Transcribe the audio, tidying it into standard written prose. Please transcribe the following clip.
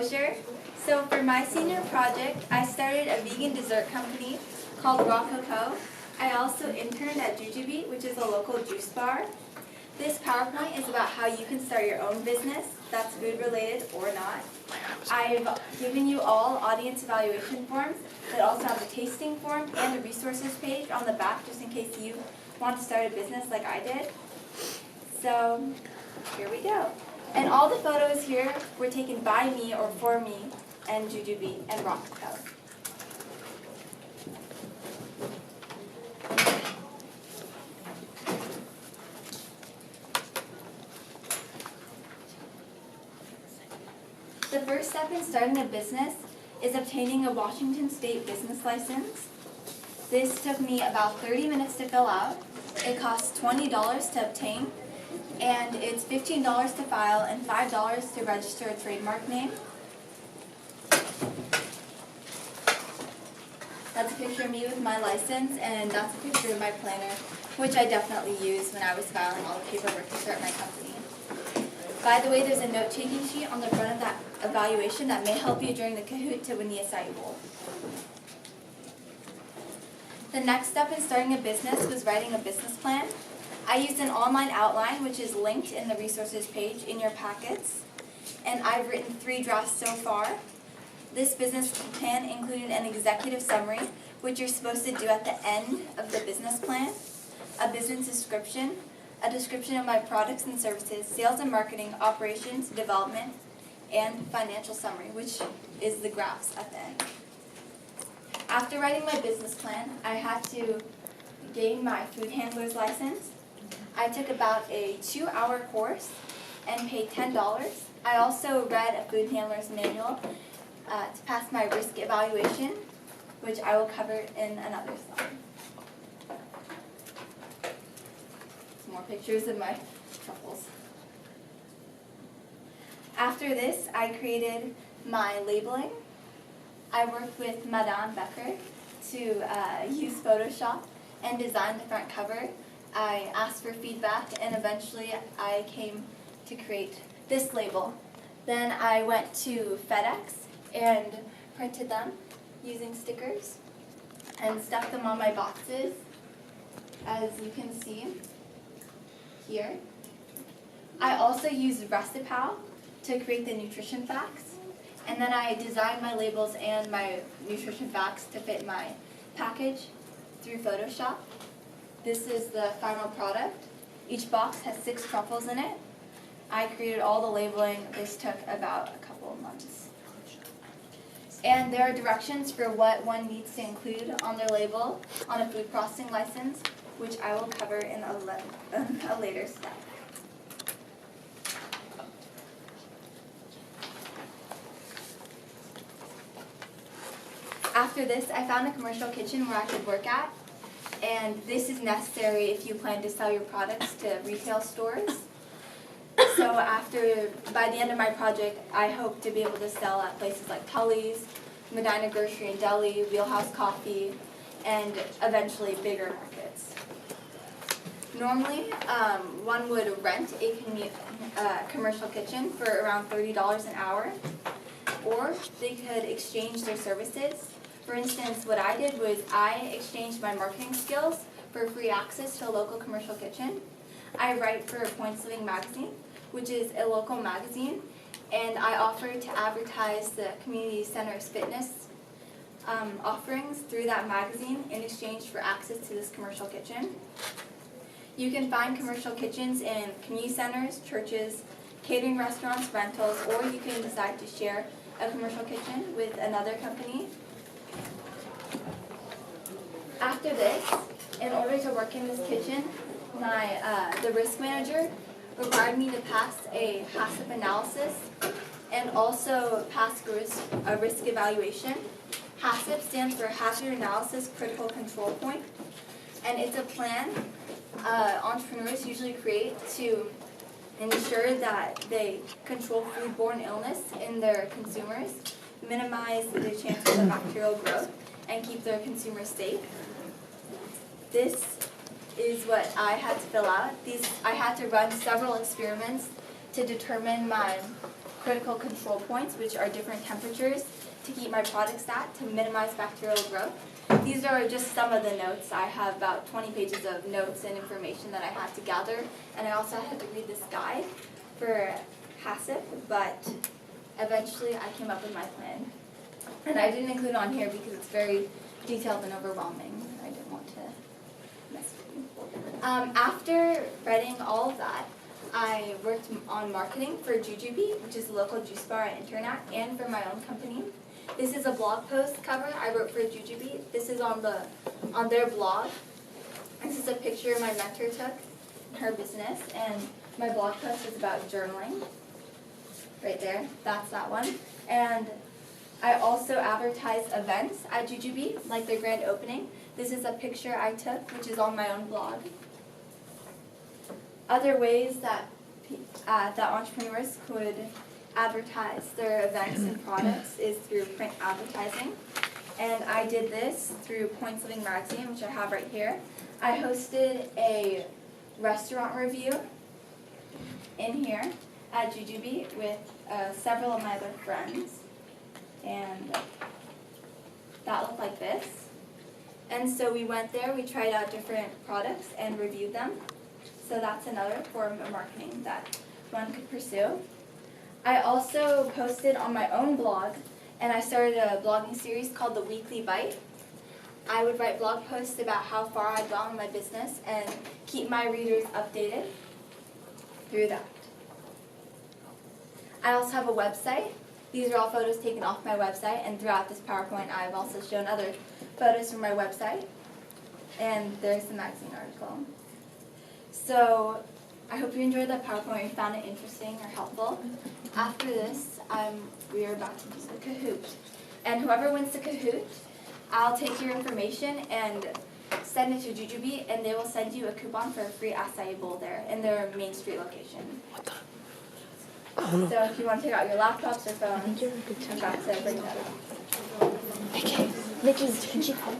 Sure. So for my senior project, I started a vegan dessert company called Rococo. I also interned at Jujube, which is a local juice bar. This PowerPoint is about how you can start your own business, that's food related or not. I've given you all audience evaluation forms that also have a tasting form and a resources page on the back just in case you want to start a business like I did. So here we go. And all the photos here were taken by me or for me and Jujube and Rococo. The first step in starting a business is obtaining a Washington State business license. This took me about 30 minutes to fill out. It costs $20 to obtain, and it's $15 to file and $5 to register a trademark name. That's a picture of me with my license, and that's a picture of my planner, which I definitely used when I was filing all the paperwork to start my company. By the way, there's a note-taking sheet on the front of that evaluation that may help you during the Kahoot to win the acai bowl. The next step in starting a business was writing a business plan. I used an online outline, which is linked in the resources page in your packets, and I've written 3 drafts so far. This business plan included an executive summary, which you're supposed to do at the end of the business plan, a business description, a description of my products and services, sales and marketing, operations, development, and financial summary, which is the graphs at the end. After writing my business plan, I had to gain my food handler's license. I took about a 2-hour course and paid $10. I also read a food handler's manual to pass my risk evaluation, which I will cover in another slide. Some more pictures of my truffles. After this, I created my labeling. I worked with Madame Becker to use Photoshop and design the front cover. I asked for feedback, and eventually I came to create this label. Then I went to FedEx and printed them using stickers and stuck them on my boxes, as you can see here. I also used Recipe to create the nutrition facts, and then I designed my labels and my nutrition facts to fit my package through Photoshop. This is the final product. Each box has 6 truffles in it. I created all the labeling. This took about a couple of months. And there are directions for what one needs to include on their label on a food processing license, which I will cover in a later step. After this, I found a commercial kitchen where I could work at, and this is necessary if you plan to sell your products to retail stores. So by the end of my project, I hope to be able to sell at places like Tully's, Medina Grocery and Deli, Wheelhouse Coffee, and eventually bigger markets. Normally, one would rent a commercial kitchen for around $30 an hour, or they could exchange their services. For instance, what I did was I exchanged my marketing skills for free access to a local commercial kitchen. I write for Points Living Magazine, which is a local magazine, and I offer to advertise the community center's fitness offerings through that magazine in exchange for access to this commercial kitchen. You can find commercial kitchens in community centers, churches, catering restaurants, rentals, or you can decide to share a commercial kitchen with another company. After this, in order to work in this kitchen, the risk manager required me to pass a HACCP analysis and also pass a risk evaluation. HACCP stands for Hazard Analysis Critical Control Point, and it's a plan entrepreneurs usually create to ensure that they control foodborne illness in their consumers, minimize the chances of bacterial growth, and keep their consumers safe. This is what I had to fill out. I had to run several experiments to determine my critical control points, which are different temperatures to keep my products at to minimize bacterial growth. These are just some of the notes. I have about 20 pages of notes and information that I had to gather, and I also had to read this guide for HACCP, but eventually I came up with my plan. And I didn't include it on here because it's very detailed and overwhelming. I didn't want to mess with you. After writing all of that, I worked on marketing for Jujube, which is a local juice bar at Internat, and for my own company. This is a blog post cover I wrote for Jujube. This is on their blog. This is a picture my mentor took in her business, and my blog post is about journaling. Right there, that's that one. And I also advertise events at Jujube, like their grand opening. This is a picture I took, which is on my own blog. Other ways that entrepreneurs could advertise their events and products is through print advertising. And I did this through Points Living Magazine, which I have right here. I hosted a restaurant review in here at Jujube with several of my other friends. And that looked like this. And so we went there, we tried out different products and reviewed them. So that's another form of marketing that one could pursue. I also posted on my own blog, and I started a blogging series called The Weekly Bite. I would write blog posts about how far I'd gone in my business and keep my readers updated through that. I also have a website. These are all photos taken off my website, and throughout this PowerPoint I've also shown other photos from my website. And there's the magazine article. So I hope you enjoyed that PowerPoint and found it interesting or helpful. After this, we are about to do the Kahoot. And whoever wins the Kahoot, I'll take your information and send it to Jujube, and they will send you a coupon for a free acai bowl there in their Main Street location. So if you want to take out your laptops or phones, I'm about to bring that up. Okay. Nikki, can she come?